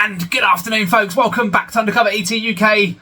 And good afternoon, folks. Welcome back to UndercoverETuk UK.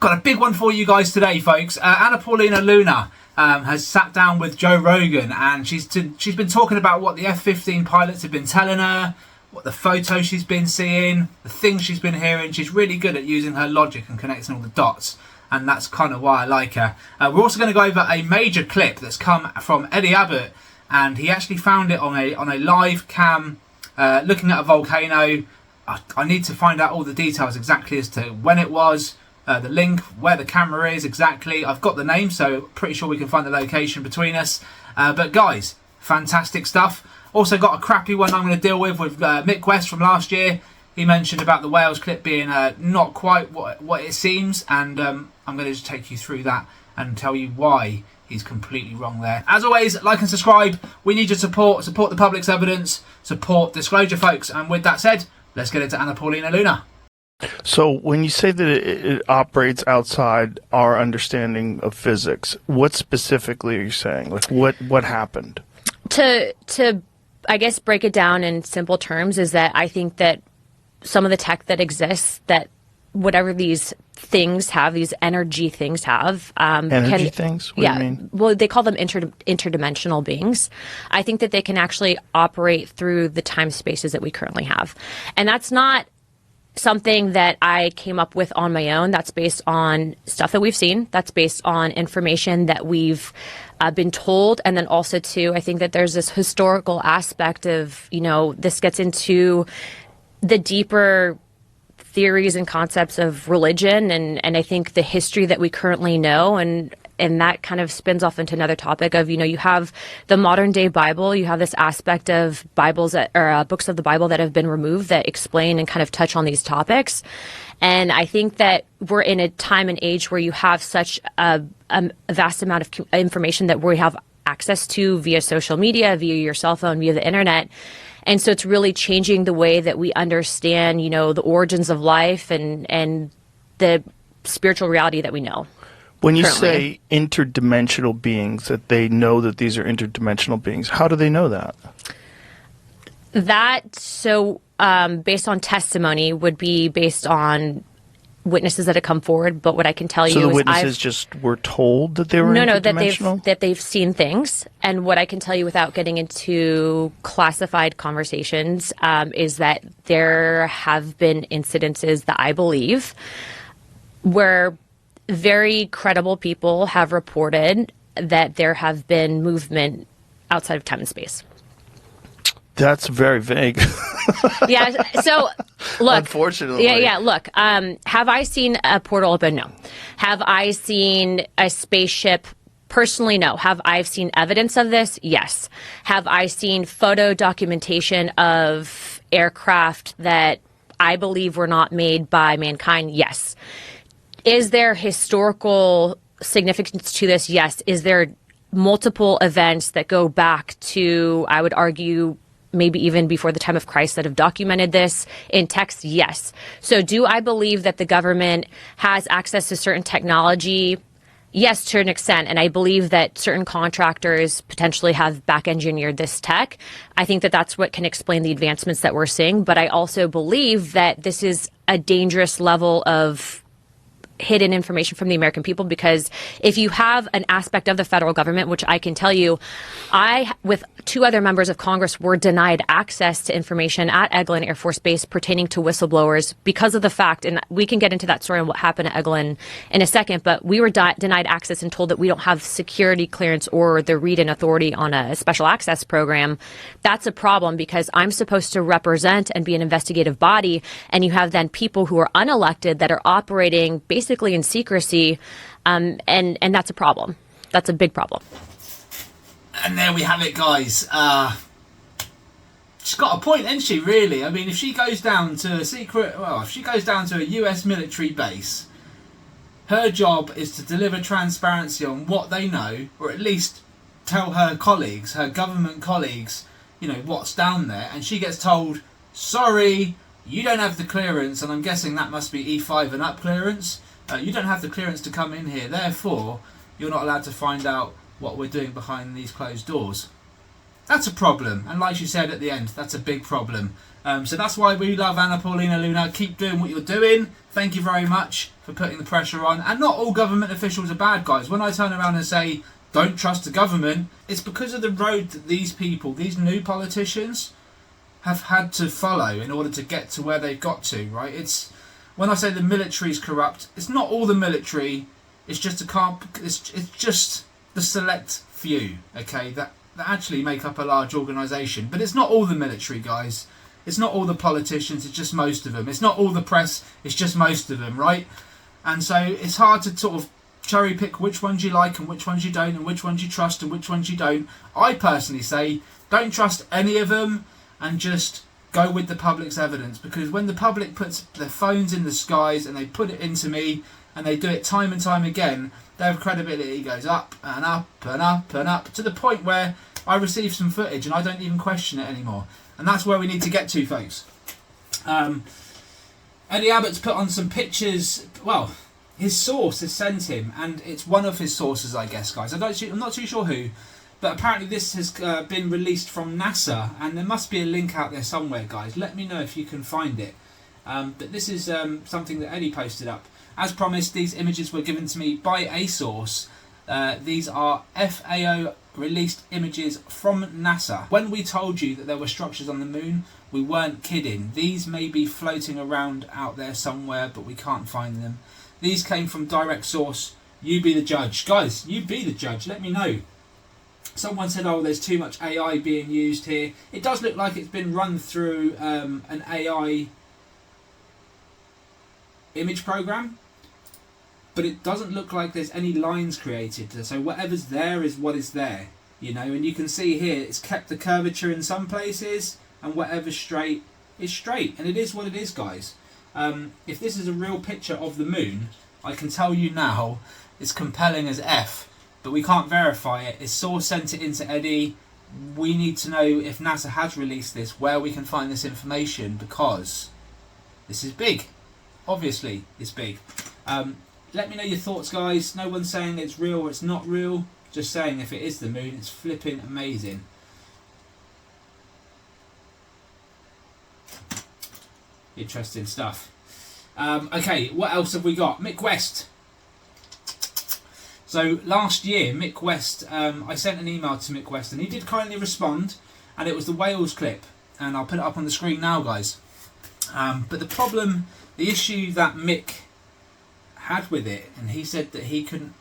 Got a big one for you guys today, folks. Paulina Luna has sat down with Joe Rogan, and she's been talking about what the F-15 pilots have been telling her, what the photos she's been seeing, the things she's been hearing. She's really good at using her logic and connecting all the dots, and that's kind of why I like her. We're also going to go over a major clip that's come from Eddie Abbott, and he actually found it on a live cam looking at a volcano. I need to find out all the details exactly as to when it was, the link, where the camera is exactly. I've got the name, so pretty sure we can find the location between us. But guys, fantastic stuff. Also got a crappy one I'm going to deal with Mick West from last year. He mentioned about the Wales clip being not quite what it seems, and I'm going to just take you through that and tell you why he's completely wrong there. As always, like and subscribe. We need your support the public's evidence, support disclosure, folks. And with that said, let's get into Paulina Luna. So when you say that it operates outside our understanding of physics, what specifically are you saying? Like what happened? To I guess break it down in simple terms is that I think that some of the tech that exists, that whatever these things have, these energy things have. Energy things? What do you mean? Well, they call them interdimensional beings. I think that they can actually operate through the time spaces that we currently have. And that's not something that I came up with on my own. That's based on stuff that we've seen. That's based on information that we've been told. And then also, too, I think that there's this historical aspect of, this gets into the deeper theories and concepts of religion, and I think the history that we currently know, and that kind of spins off into another topic of, you have the modern day Bible, you have this aspect of Bibles or books of the Bible that have been removed that explain and kind of touch on these topics. And I think that we're in a time and age where you have such a vast amount of information that we have access to via social media, via your cell phone, via the internet. And so it's really changing the way that we understand, the origins of life and the spiritual reality that we know. When you currently say interdimensional beings, that they know that these are interdimensional beings, how do they know that? Based on testimony, would be based on witnesses that have come forward, but what I can tell you is the witnesses just were told that they were interdimensional? that they've seen things. And what I can tell you without getting into classified conversations is that there have been incidences that I believe where very credible people have reported that there have been movement outside of time and space. That's very vague. Yeah. So, look. Unfortunately. Yeah. Look. Have I seen a portal open? No. Have I seen a spaceship? Personally, no. Have I seen evidence of this? Yes. Have I seen photo documentation of aircraft that I believe were not made by mankind? Yes. Is there historical significance to this? Yes. Is there multiple events that go back to, I would argue, maybe even before the time of Christ that have documented this in text? Yes. So do I believe that the government has access to certain technology? Yes, to an extent. And I believe that certain contractors potentially have back engineered this tech. I think that that's what can explain the advancements that we're seeing. But I also believe that this is a dangerous level of hidden information from the American people, because if you have an aspect of the federal government, which I can tell you, I, with two other members of Congress, were denied access to information at Eglin Air Force Base pertaining to whistleblowers because of the fact, and we can get into that story and what happened at Eglin in a second, but we were denied access and told that we don't have security clearance or the read-in authority on a special access program. That's a problem, because I'm supposed to represent and be an investigative body, and you have then people who are unelected that are operating basically in secrecy, and that's a problem. That's a big problem. And there we have it, guys. She's got a point, hasn't she, really? I mean, if she goes down to if she goes down to a US military base, her job is to deliver transparency on what they know, or at least tell her colleagues, her government colleagues, what's down there. And she gets told, sorry, you don't have the clearance, and I'm guessing that must be E5 and up clearance. You don't have the clearance to come in here, therefore you're not allowed to find out what we're doing behind these closed doors. That's a problem. And like you said at the end, that's a big problem. So that's why we love Anna Paulina Luna. Keep doing what you're doing. Thank you very much for putting the pressure on. And not all government officials are bad, guys. When I turn around and say, don't trust the government, it's because of the road that these people, these new politicians, have had to follow in order to get to where they've got to, right? It's when I say the military is corrupt, it's not all the military. It's just it's just the select few, okay, that actually make up a large organisation. But it's not all the military, guys. It's not all the politicians. It's just most of them. It's not all the press. It's just most of them, right? And so it's hard to sort of cherry pick which ones you like and which ones you don't, and which ones you trust and which ones you don't. I personally say don't trust any of them and just go with the public's evidence, because when the public puts their phones in the skies and they put it into me and they do it time and time again, their credibility goes up and up and up and up to the point where I receive some footage and I don't even question it anymore. And that's where we need to get to, folks. Eddie Abbott's put on some pictures. Well, his source has sent him, and it's one of his sources, I guess, guys. I'm not too sure who, but apparently this has been released from NASA, and there must be a link out there somewhere, guys. Let me know if you can find it. But this is something that Eddie posted up. As promised, these images were given to me by a source. These are FAO released images from NASA. When we told you that there were structures on the moon, we weren't kidding. These may be floating around out there somewhere, but we can't find them. These came from direct source. You be the judge. Guys, you be the judge. Let me know. Someone said, oh, there's too much AI being used here. It does look like it's been run through an AI image program, but it doesn't look like there's any lines created. So whatever's there is what is there, you know. And you can see here it's kept the curvature in some places, and whatever's straight is straight, and it is what it is, guys. If this is a real picture of the moon, I can tell you now it's compelling as F, but we can't verify it. His source sent it into Eddie. We need to know if NASA has released this, where we can find this information, because this is big. Obviously, it's big. Let me know your thoughts, guys. No one's saying it's real or it's not real. Just saying if it is the moon, it's flipping amazing. Interesting stuff. Okay, what else have we got? Mick West. So last year, Mick West, I sent an email to Mick West and he did kindly respond, and it was the Wales clip, and I'll put it up on the screen now, guys. But the issue that Mick had with it, and he said that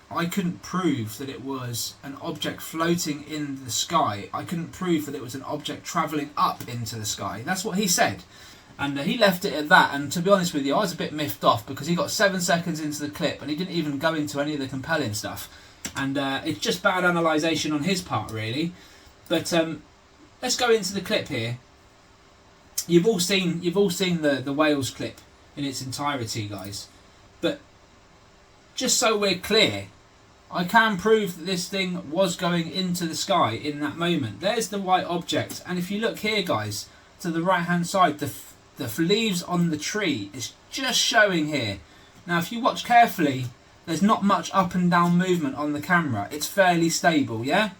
I couldn't prove that it was an object floating in the sky. I couldn't prove that it was an object travelling up into the sky. That's what he said. And he left it at that, and to be honest with you, I was a bit miffed off, because he got 7 seconds into the clip and he didn't even go into any of the compelling stuff. And it's just bad analysation on his part, really. But let's go into the clip here. You've all seen the Wales clip in its entirety, guys. But just so we're clear, I can prove that this thing was going into the sky in that moment. There's the white object, and if you look here, guys, to the right hand side, the leaves on the tree is just showing here. Now if you watch carefully, there's not much up and down movement on the camera. It's fairly stable, yeah?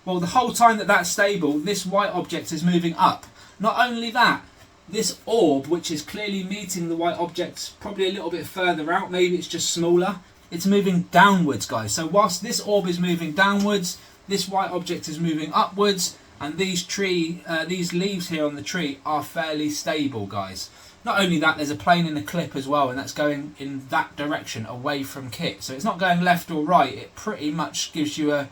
Well, the whole time that that's stable, this white object is moving up. Not only that, this orb, which is clearly meeting the white object probably a little bit further out, maybe it's just smaller, it's moving downwards, guys. So whilst this orb is moving downwards, this white object is moving upwards, and these leaves here on the tree are fairly stable, guys. Not only that, there's a plane in the clip as well, and that's going in that direction away from Kit. So it's not going left or right. It pretty much gives you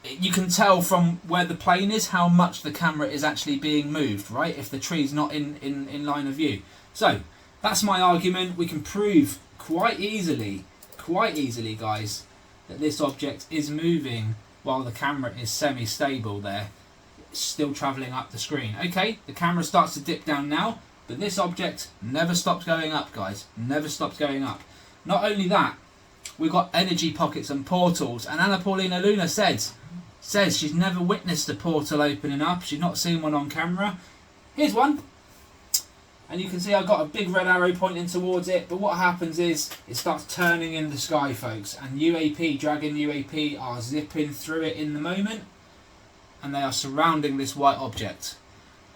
you can tell from where the plane is how much the camera is actually being moved, right? If the tree's not in line of view. So that's my argument. We can prove quite easily, guys, that this object is moving while the camera is semi-stable there. It's still travelling up the screen. Okay, the camera starts to dip down now, but this object never stops going up, guys. Never stops going up. Not only that, we've got energy pockets and portals, and Anna Paulina Luna says she's never witnessed a portal opening up. She's not seen one on camera. Here's one. And you can see I've got a big red arrow pointing towards it, but what happens is it starts turning in the sky, folks, and Dragon UAP are zipping through it in the moment. and they are surrounding this white object.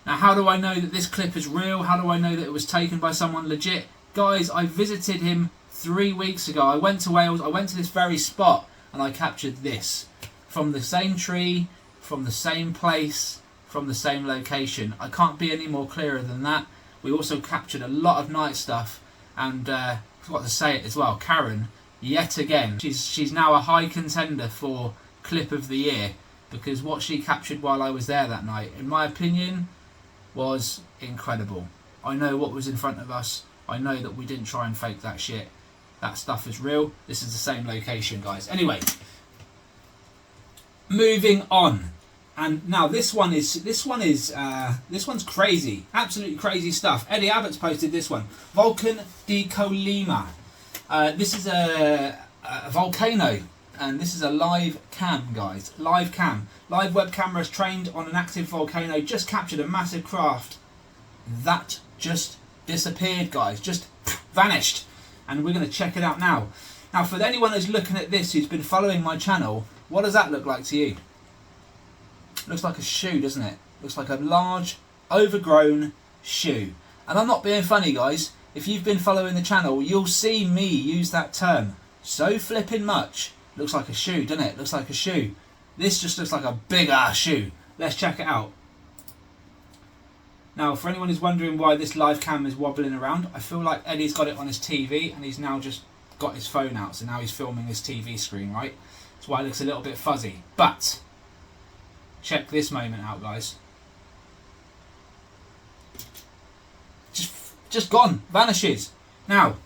Now, how do I know that this clip is real? How do I know that it was taken by someone legit? Guys, I visited him 3 weeks ago. I went to Wales, I went to this very spot, and I captured this. From the same tree, from the same place, from the same location. I can't be any more clearer than that. We also captured a lot of night stuff, and I forgot to say it as well, Karen, yet again, she's now a high contender for clip of the year, because what she captured while I was there that night, in my opinion, was incredible. I know what was in front of us. I know that we didn't try and fake that shit. That stuff is real. This is the same location, guys. Anyway, moving on. And now this one's crazy, absolutely crazy stuff. Eddie Abbott's posted this one. Volcano di Colima. This is a volcano, and this is a live cam, guys. Live cam. Live web cameras trained on an active volcano just captured a massive craft that just disappeared, guys. Just vanished. And we're going to check it out now. Now, for anyone who's looking at this, who's been following my channel, what does that look like to you? Looks like a shoe, doesn't it? Looks like a large, overgrown shoe. And I'm not being funny, guys. If you've been following the channel, you'll see me use that term so flipping much. Looks like a shoe, doesn't it? Looks like a shoe. This just looks like a big ass shoe. Let's check it out. Now, for anyone who's wondering why this live cam is wobbling around, I feel like Eddie's got it on his TV and he's now just got his phone out. So now he's filming his TV screen, right? That's why it looks a little bit fuzzy. But check this moment out, guys. Just gone, vanishes. Now,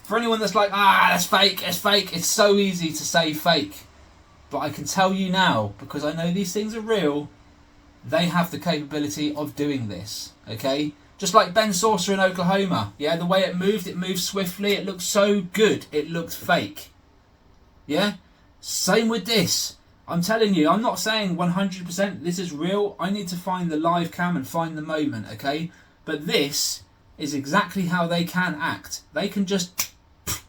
for anyone that's like, that's fake, it's fake, it's so easy to say fake. But I can tell you now, because I know these things are real, they have the capability of doing this, okay? Just like Ben Saucer in Oklahoma, yeah, the way it moved swiftly, it looked so good, it looked fake. Yeah? Same with this. I'm telling you, I'm not saying 100% this is real. I need to find the live cam and find the moment, okay? But this is exactly how they can act. They can just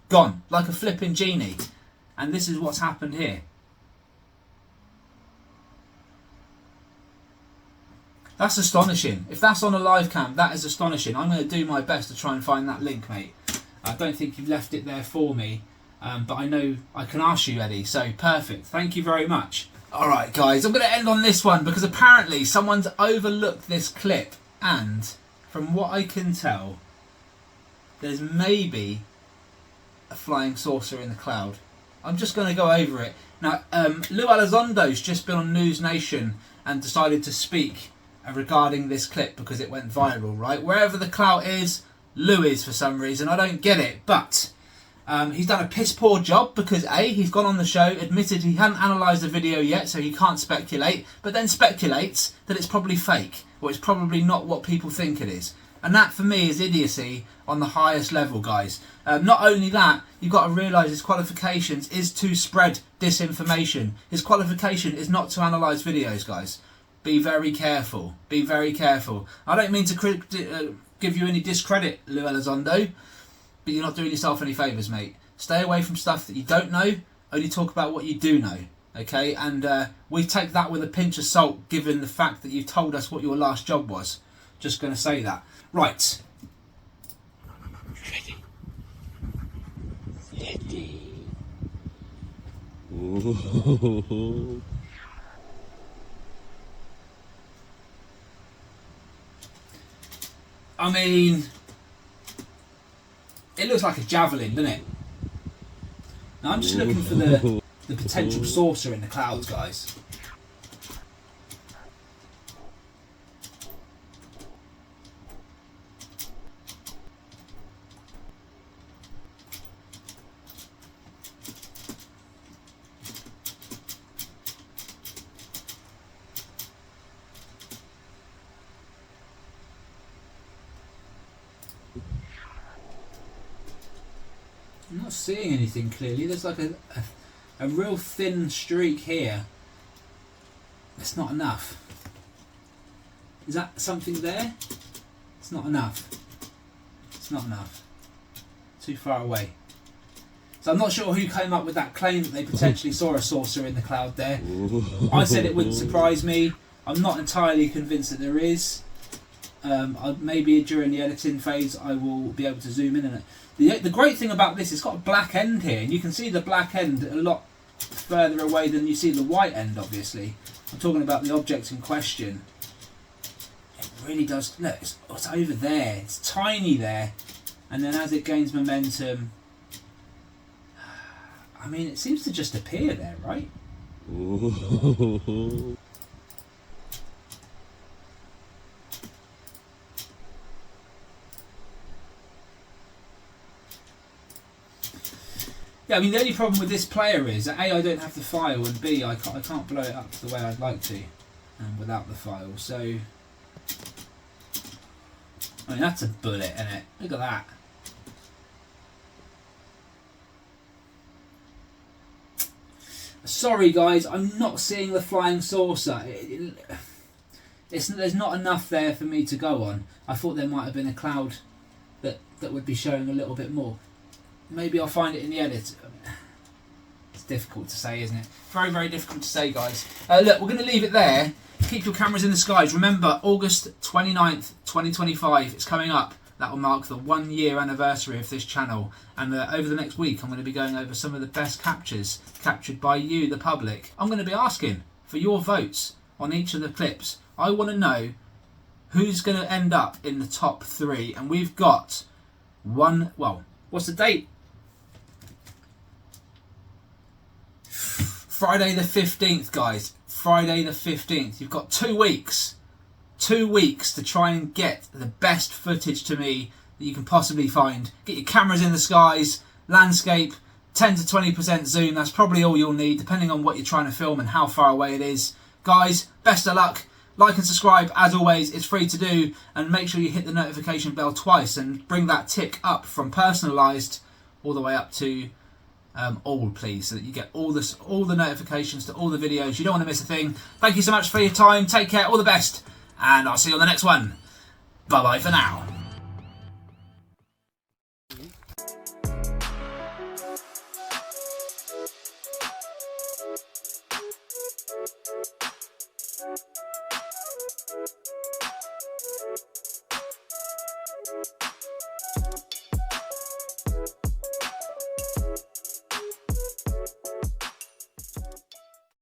gone, like a flipping genie. And this is what's happened here. That's astonishing. If that's on a live cam, that is astonishing. I'm going to do my best to try and find that link, mate. I don't think you've left it there for me. But I know I can ask you, Eddie. So perfect. Thank you very much. Alright, guys. I'm going to end on this one because apparently someone's overlooked this clip. And from what I can tell, there's maybe a flying saucer in the cloud. I'm just going to go over it. Now, Lou Elizondo's just been on News Nation and decided to speak regarding this clip because it went viral, right? Wherever the clout is, Lou is for some reason. I don't get it, but he's done a piss poor job because A, he's gone on the show, admitted he hadn't analysed the video yet, so he can't speculate, but then speculates that it's probably fake, or it's probably not what people think it is. And that for me is idiocy on the highest level, guys. Not only that, you've got to realise his qualifications is to spread disinformation. His qualification is not to analyse videos, guys. Be very careful. Be very careful. I don't mean to give you any discredit, Lou Elizondo, but you're not doing yourself any favours, mate. Stay away from stuff that you don't know. Only talk about what you do know. Okay? And we take that with a pinch of salt, given the fact that you told us what your last job was. Just going to say that. Right. Ready. Ooh. I mean, it looks like a javelin, doesn't it? Now I'm just looking for the potential saucer in the clouds, guys. I'm not seeing anything clearly. There's like a real thin streak here. It's not enough. Is that something there? It's not enough. It's not enough. Too far away. So I'm not sure who came up with that claim that they potentially saw a saucer in the cloud there. I said it wouldn't surprise me. I'm not entirely convinced that there is. Maybe during the editing phase I will be able to zoom in on it. The great thing about this, it's got a black end here, and you can see the black end a lot further away than you see the white end, obviously. I'm talking about the object in question. It really does, look, it's over there, it's tiny there, and then as it gains momentum, I mean, it seems to just appear there, right? Yeah, I mean, the only problem with this player is that A, I don't have the file, and B, I can't blow it up the way I'd like to without the file. So, I mean, that's a bullet, isn't it? Look at that. Sorry, guys, I'm not seeing the flying saucer. There's not enough there for me to go on. I thought there might have been a cloud that would be showing a little bit more. Maybe I'll find it in the edit. It's difficult to say, isn't it? Very, very difficult to say, guys. Look, we're going to leave it there. Keep your cameras in the skies. Remember, August 29th, 2025. It's coming up. That will mark the 1 year anniversary of this channel. And over the next week, I'm going to be going over some of the best captures captured by you, the public. I'm going to be asking for your votes on each of the clips. I want to know who's going to end up in the top 3. And we've got one, well, what's the date? Friday the 15th, guys. Friday the 15th. You've got 2 weeks. 2 weeks to try and get the best footage to me that you can possibly find. Get your cameras in the skies, landscape, 10 to 20% zoom. That's probably all you'll need, depending on what you're trying to film and how far away it is. Guys, best of luck. Like and subscribe, as always, it's free to do. And make sure you hit the notification bell twice and bring that tick up from personalised all the way up to all, please, so that you get all the notifications to all the videos. You don't want to miss a thing. Thank you so much for your time. Take care, all the best, and I'll see you on the next one. Bye bye for now.